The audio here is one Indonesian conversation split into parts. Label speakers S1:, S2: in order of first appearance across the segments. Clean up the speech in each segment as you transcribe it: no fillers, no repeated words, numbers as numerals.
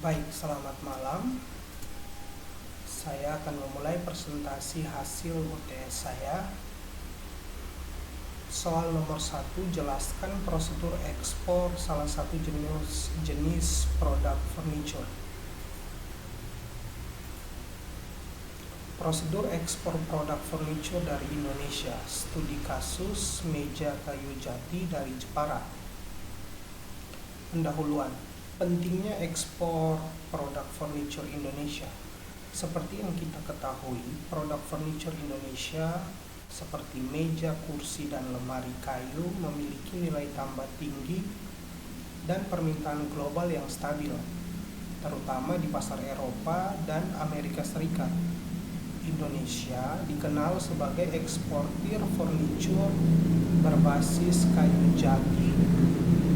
S1: Baik, selamat malam. Saya akan memulai presentasi hasil UTS saya. Soal nomor 1, jelaskan prosedur ekspor salah satu jenis produk furniture. Prosedur ekspor produk furniture dari Indonesia. Studi kasus meja kayu jati dari Jepara. Pendahuluan. Pentingnya ekspor produk furniture Indonesia. Seperti yang kita ketahui, produk furniture Indonesia seperti meja, kursi, dan lemari kayu memiliki nilai tambah tinggi dan permintaan global yang stabil, terutama di pasar Eropa dan Amerika Serikat. Indonesia dikenal sebagai eksportir furniture berbasis kayu jati,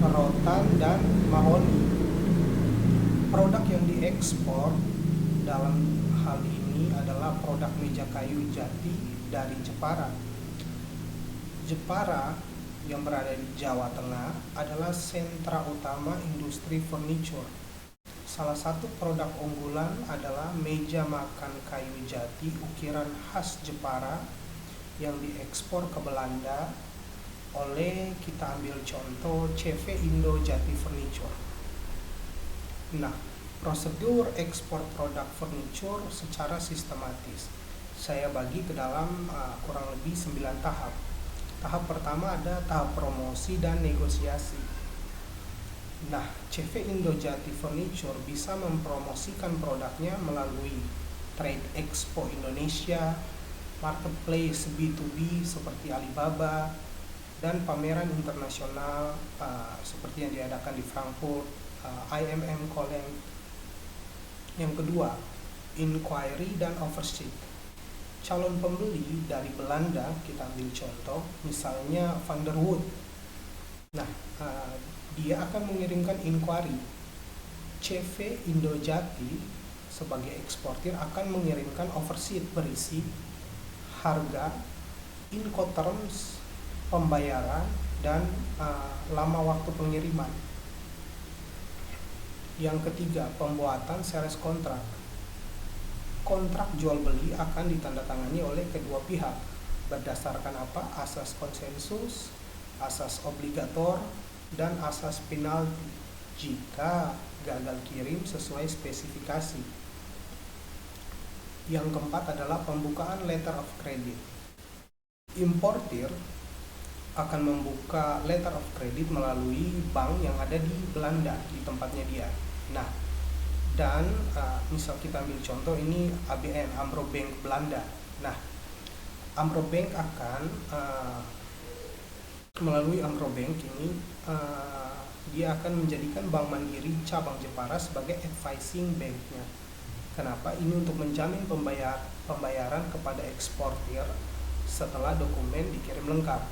S1: rotan, dan mahoni. Produk yang diekspor dalam hal ini adalah produk meja kayu jati dari Jepara. Jepara yang berada di Jawa Tengah adalah sentra utama industri furniture. Salah satu produk unggulan adalah meja makan kayu jati ukiran khas Jepara yang diekspor ke Belanda oleh, kita ambil contoh, CV Indo Jati Furniture. Nah, prosedur ekspor produk furniture secara sistematis saya bagi ke dalam kurang lebih 9 tahap. Tahap pertama ada tahap promosi dan negosiasi. Nah, CV Indo Jati Furniture bisa mempromosikan produknya melalui Trade Expo Indonesia, marketplace B2B seperti Alibaba, dan pameran internasional seperti yang diadakan di Frankfurt, IMM College. Yang kedua, inquiry dan overseas. Calon pembeli dari Belanda, kita ambil contoh, misalnya Van der Wood. Nah, dia akan mengirimkan inquiry. CV Indo Jati sebagai eksportir akan mengirimkan overseas berisi harga, Incoterms, pembayaran, dan lama waktu pengiriman. Yang ketiga, pembuatan sales kontrak. Kontrak jual beli akan ditandatangani oleh kedua pihak berdasarkan apa? Asas konsensus, asas obligator, dan asas penalti jika gagal kirim sesuai spesifikasi. Yang keempat adalah pembukaan letter of credit. Importir akan membuka letter of credit melalui bank yang ada di Belanda, di tempatnya dia. Nah, dan misal kita ambil contoh ini ABN, Amro Bank Belanda. Nah, Amro Bank akan melalui Amro Bank ini dia akan menjadikan Bank Mandiri cabang Jepara sebagai advising banknya. Kenapa? Ini untuk menjamin pembayaran kepada eksportir setelah dokumen dikirim lengkap.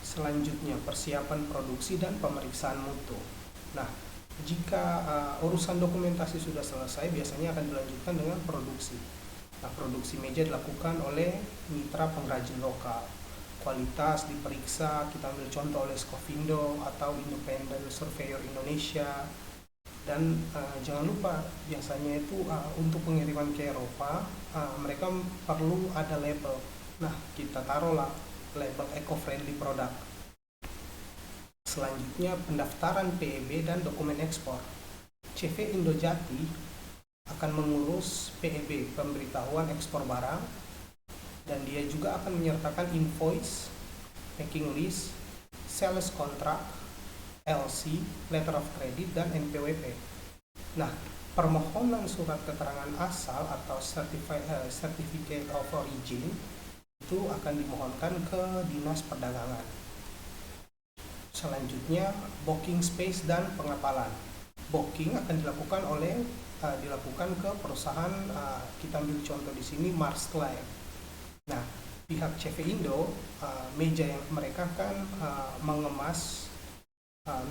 S1: Selanjutnya, persiapan produksi dan pemeriksaan mutu. Nah, jika urusan dokumentasi sudah selesai, biasanya akan dilanjutkan dengan produksi. Nah, produksi meja dilakukan oleh mitra pengrajin lokal. Kualitas diperiksa, kita ambil contoh oleh Scofindo atau Independent Surveyor Indonesia. Dan jangan lupa, biasanya itu untuk pengiriman ke Eropa, mereka perlu ada label. Nah, kita taruhlah label eco-friendly product. Selanjutnya, pendaftaran PEB dan dokumen ekspor. CV Indo Jati akan mengurus PEB, pemberitahuan ekspor barang, dan dia juga akan menyertakan invoice, packing list, sales contract, LC, letter of credit, dan NPWP. Nah, permohonan surat keterangan asal atau certificate of origin itu akan dimohonkan ke Dinas Perdagangan. Selanjutnya, booking space dan pengapalan. Booking akan dilakukan ke perusahaan, kita ambil contoh di sini Mars Clay. Nah, pihak CV Indo, meja yang mereka kan mengemas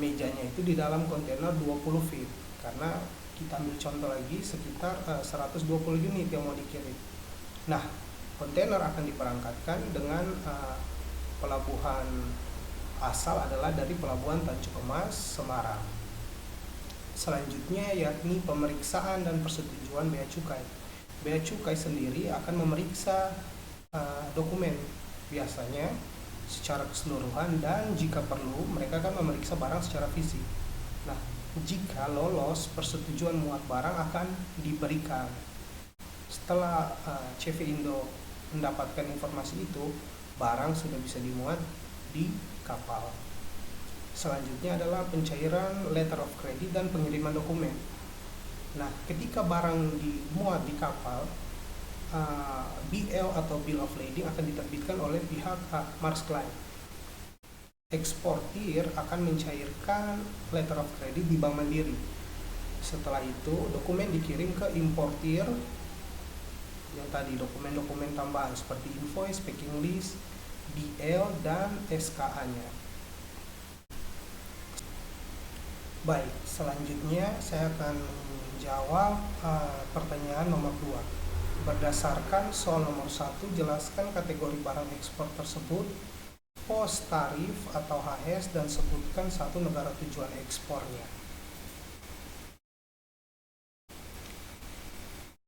S1: mejanya itu di dalam kontainer 20 feet, karena kita ambil contoh lagi sekitar 120 unit yang mau dikirim. Nah, kontainer akan diberangkatkan dengan pelabuhan asal adalah dari Pelabuhan Tanjung Emas, Semarang. Selanjutnya yakni pemeriksaan dan persetujuan bea cukai. Bea cukai sendiri akan memeriksa dokumen biasanya secara keseluruhan, dan jika perlu mereka akan memeriksa barang secara fisik. Nah, jika lolos, persetujuan muat barang akan diberikan. Setelah CV Indo mendapatkan informasi itu, barang sudah bisa dimuat di kapal. Selanjutnya adalah pencairan letter of credit dan pengiriman dokumen. Nah, ketika barang dimuat di kapal, BL atau Bill of Lading akan diterbitkan oleh pihak Maersk Line. Eksportir akan mencairkan letter of credit di Bank Mandiri. Setelah itu, dokumen dikirim ke importir, yang tadi dokumen-dokumen tambahan seperti invoice, packing list, BL, dan SKA-nya. Baik, selanjutnya saya akan menjawab pertanyaan nomor 2. Berdasarkan soal nomor 1, jelaskan kategori barang ekspor tersebut, pos tarif atau HS, dan sebutkan satu negara tujuan ekspornya.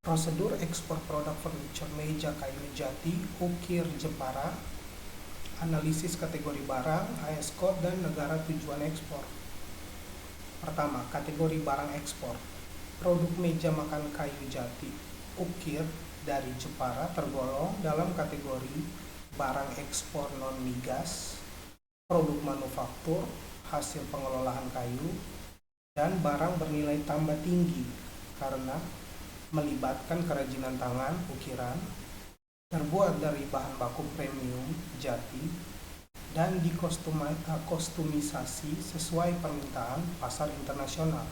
S1: Prosedur ekspor produk furniture meja kayu jati, ukir Jepara, analisis kategori barang, HS code, dan negara tujuan ekspor. Pertama, kategori barang ekspor. Produk meja makan kayu jati, ukir dari Jepara tergolong dalam kategori barang ekspor non-migas, produk manufaktur, hasil pengelolaan kayu, dan barang bernilai tambah tinggi karena melibatkan kerajinan tangan, ukiran, terbuat dari bahan baku premium jati, dan dikostumisasi sesuai permintaan pasar internasional.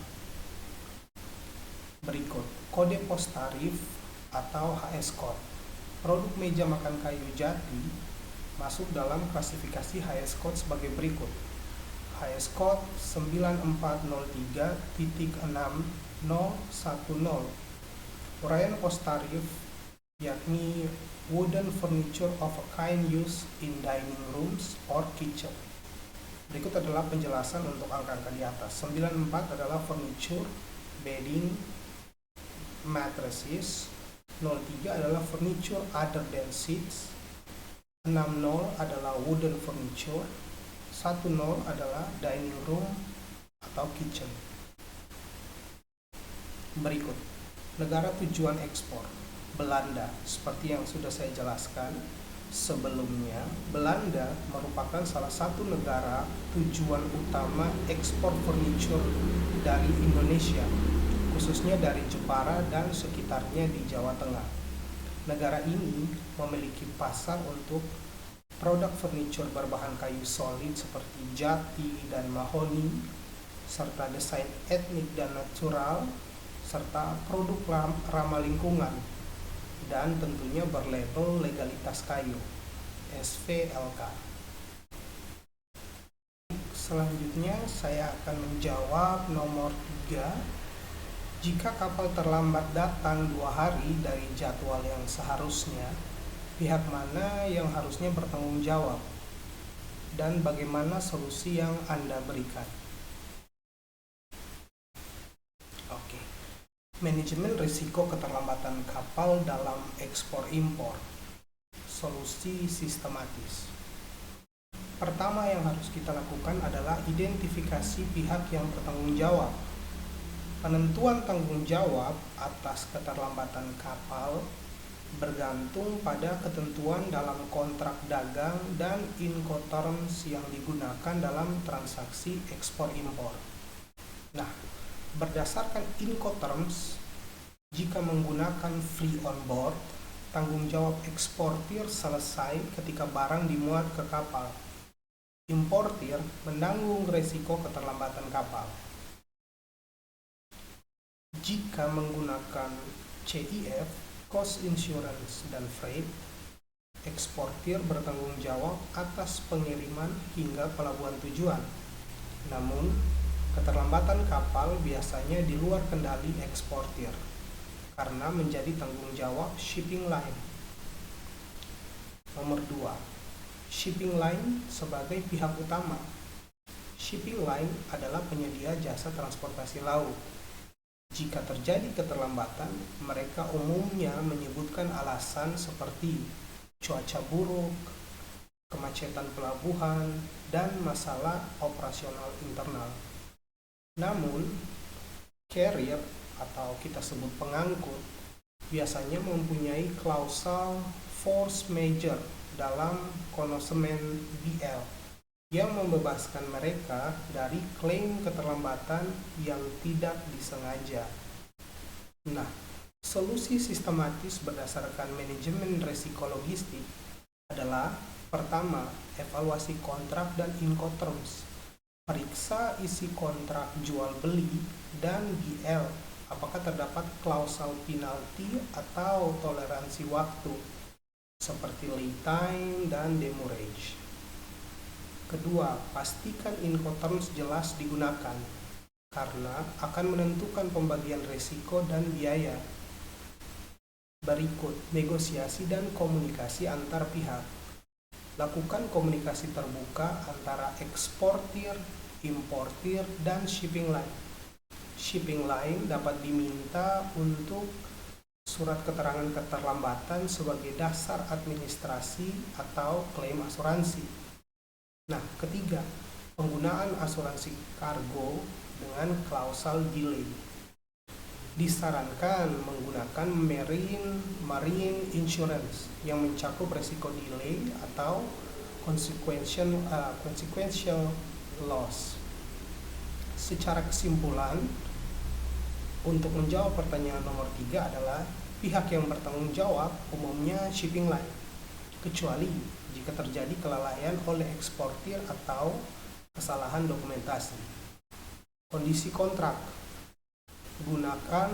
S1: Berikut, kode pos tarif atau HS code. Produk meja makan kayu jati masuk dalam klasifikasi HS code sebagai berikut. HS code 9403.6010. Uraian pos tarif yakni wooden furniture of a kind used in dining rooms or kitchen. Berikut adalah penjelasan untuk angka-angka di atas. 94 adalah furniture, bedding, mattresses. 03 adalah furniture other than seats. 60 adalah wooden furniture. 10 adalah dining room atau kitchen. Berikut, negara tujuan ekspor. Belanda, seperti yang sudah saya jelaskan sebelumnya, Belanda merupakan salah satu negara tujuan utama ekspor furniture dari Indonesia, khususnya dari Jepara dan sekitarnya di Jawa Tengah. Negara ini memiliki pasar untuk produk furniture berbahan kayu solid seperti jati dan mahoni, serta desain etnik dan natural, serta produk ramah lingkungan, dan tentunya berlabel legalitas kayu SVLK. Selanjutnya saya akan menjawab nomor 3. Jika kapal terlambat datang 2 hari dari jadwal yang seharusnya, pihak mana yang harusnya bertanggung jawab dan bagaimana solusi yang Anda berikan? Oke. Manajemen risiko keterlambatan kapal dalam ekspor-impor. Solusi sistematis. Pertama yang harus kita lakukan adalah identifikasi pihak yang bertanggung jawab. Penentuan tanggung jawab atas keterlambatan kapal bergantung pada ketentuan dalam kontrak dagang dan Incoterms yang digunakan dalam transaksi ekspor-impor. Nah, berdasarkan Incoterms, jika menggunakan free on board, tanggung jawab eksportir selesai ketika barang dimuat ke kapal. Importir menanggung risiko keterlambatan kapal. Jika menggunakan CIF, cost insurance dan freight, eksportir bertanggung jawab atas pengiriman hingga pelabuhan tujuan. Namun, keterlambatan kapal biasanya di luar kendali eksportir karena menjadi tanggung jawab shipping line. Nomor 2, shipping line sebagai pihak utama. Shipping line adalah penyedia jasa transportasi laut. Jika terjadi keterlambatan, mereka umumnya menyebutkan alasan seperti cuaca buruk, kemacetan pelabuhan, dan masalah operasional internal. Namun, carrier atau kita sebut pengangkut biasanya mempunyai klausal force majeure dalam konsumen BL yang membebaskan mereka dari klaim keterlambatan yang tidak disengaja. Nah, solusi sistematis berdasarkan manajemen risiko logistik adalah pertama, evaluasi kontrak dan Incoterms. Periksa isi kontrak jual beli dan BL, apakah terdapat klausal penalti atau toleransi waktu seperti lay time dan demurrage. Kedua, pastikan Incoterms jelas digunakan karena akan menentukan pembagian risiko dan biaya. Berikut, negosiasi dan komunikasi antar pihak. Lakukan komunikasi terbuka antara eksportir, importir, dan shipping line. Shipping line dapat diminta untuk surat keterangan keterlambatan sebagai dasar administrasi atau klaim asuransi. Nah, ketiga, penggunaan asuransi kargo dengan klausal delay. Disarankan menggunakan marine insurance yang mencakup risiko delay atau consequential loss. Secara kesimpulan, untuk menjawab pertanyaan nomor 3 adalah pihak yang bertanggung jawab umumnya shipping line, kecuali jika terjadi kelalaian oleh eksportir atau kesalahan dokumentasi. Kondisi kontrak, gunakan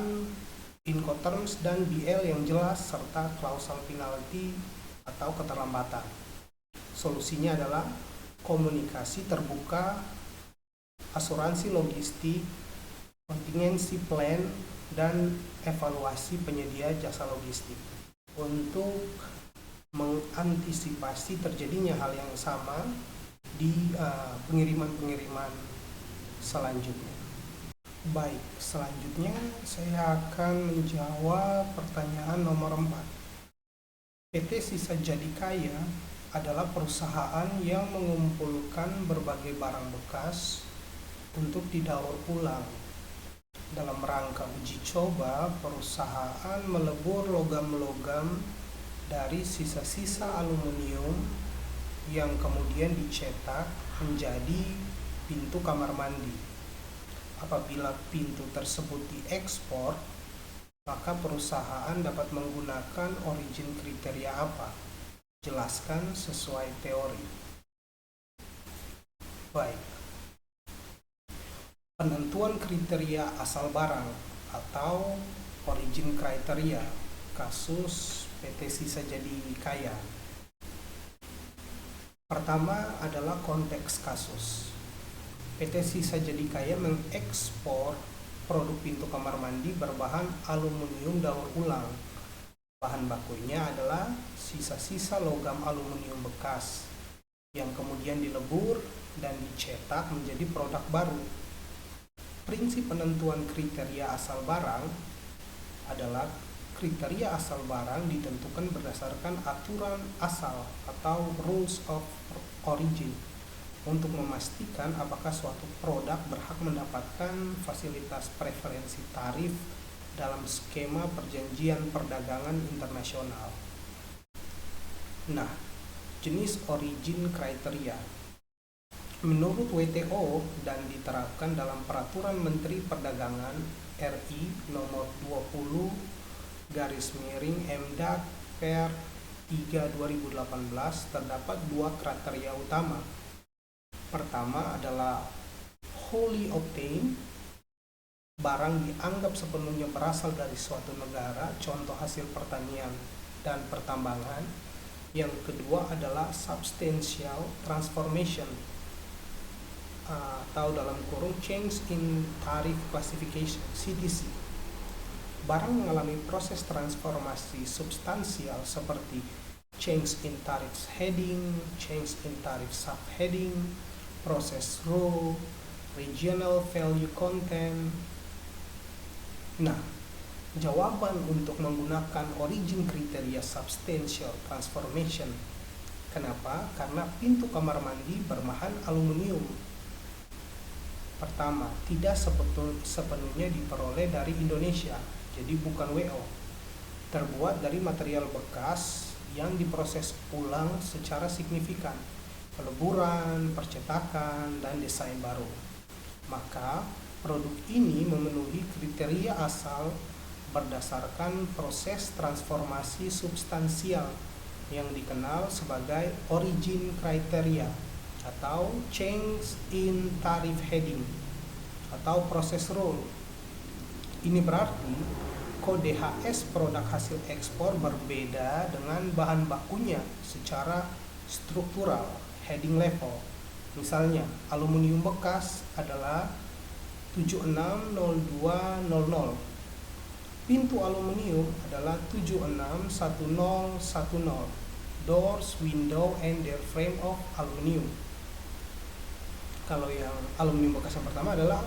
S1: Incoterms dan BL yang jelas serta klausal penalti atau keterlambatan. Solusinya adalah komunikasi terbuka, asuransi logistik, contingency plan, dan evaluasi penyedia jasa logistik untuk mengantisipasi terjadinya hal yang sama di pengiriman-pengiriman selanjutnya. Baik, selanjutnya saya akan menjawab pertanyaan nomor 4. PT Sisa Jadi Kaya adalah perusahaan yang mengumpulkan berbagai barang bekas untuk didaur ulang. Dalam rangka uji coba, perusahaan melebur logam-logam dari sisa-sisa aluminium yang kemudian dicetak menjadi pintu kamar mandi. Apabila pintu tersebut diekspor, maka perusahaan dapat menggunakan origin kriteria apa? Jelaskan sesuai teori. Baik. Penentuan kriteria asal barang atau origin kriteria kasus PT Sisa Jadi Kaya. Pertama adalah konteks kasus. PT Sisa Jadi Kaya mengekspor produk pintu kamar mandi berbahan aluminium daur ulang. Bahan bakunya adalah sisa-sisa logam aluminium bekas yang kemudian dilebur dan dicetak menjadi produk baru. Prinsip penentuan kriteria asal barang adalah kriteria asal barang ditentukan berdasarkan aturan asal atau rules of origin untuk memastikan apakah suatu produk berhak mendapatkan fasilitas preferensi tarif dalam skema perjanjian perdagangan internasional. Nah, jenis origin kriteria menurut WTO dan diterapkan dalam Peraturan Menteri Perdagangan RI nomor 20/MDAG per 3/2018 terdapat dua kriteria utama. Pertama adalah wholly obtained, barang dianggap sepenuhnya berasal dari suatu negara, contoh hasil pertanian dan pertambangan. Yang kedua adalah substantial transformation atau dalam kurung change in tariff classification (CTC). Barang mengalami proses transformasi substansial seperti change in tariff heading, change in tariff subheading, process rule, regional value content. Nah, jawaban untuk menggunakan origin kriteria substantial transformation. Kenapa? Karena pintu kamar mandi berbahan aluminium. Pertama, tidak sepenuhnya diperoleh dari Indonesia, jadi bukan WO. Terbuat dari material bekas yang diproses ulang secara signifikan, peleburan, percetakan, dan desain baru. Maka, produk ini memenuhi kriteria asal berdasarkan proses transformasi substansial yang dikenal sebagai origin criteria atau change in tariff heading atau proses rule. Ini berarti kode HS produk hasil ekspor berbeda dengan bahan bakunya secara struktural, heading level. Misalnya, aluminium bekas adalah 760200. Pintu aluminium adalah 761010. Doors, window, and their frame of aluminium. Kalau yang aluminium bekas yang pertama adalah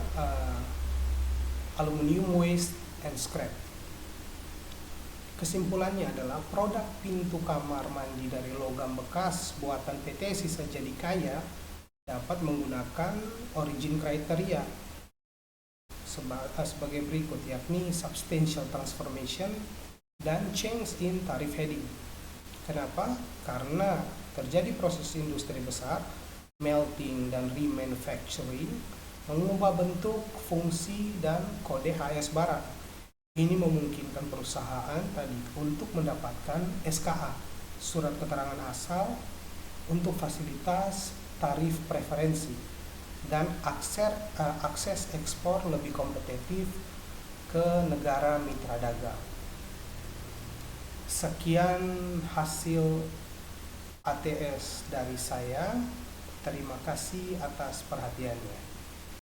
S1: aluminium waste and scrap. Kesimpulannya adalah produk pintu kamar mandi dari logam bekas buatan PT Sisa Jadi Kaya dapat menggunakan origin kriteria sebagai berikut, yakni substantial transformation dan change in tariff heading. Kenapa? Karena terjadi proses industri besar, melting dan remanufacturing, mengubah bentuk, fungsi, dan kode HS barang. Ini memungkinkan perusahaan tadi untuk mendapatkan SKA, surat keterangan asal, untuk fasilitas tarif preferensi, dan akses ekspor lebih kompetitif ke negara mitra dagang. Sekian hasil ATS dari saya. Terima kasih atas perhatiannya.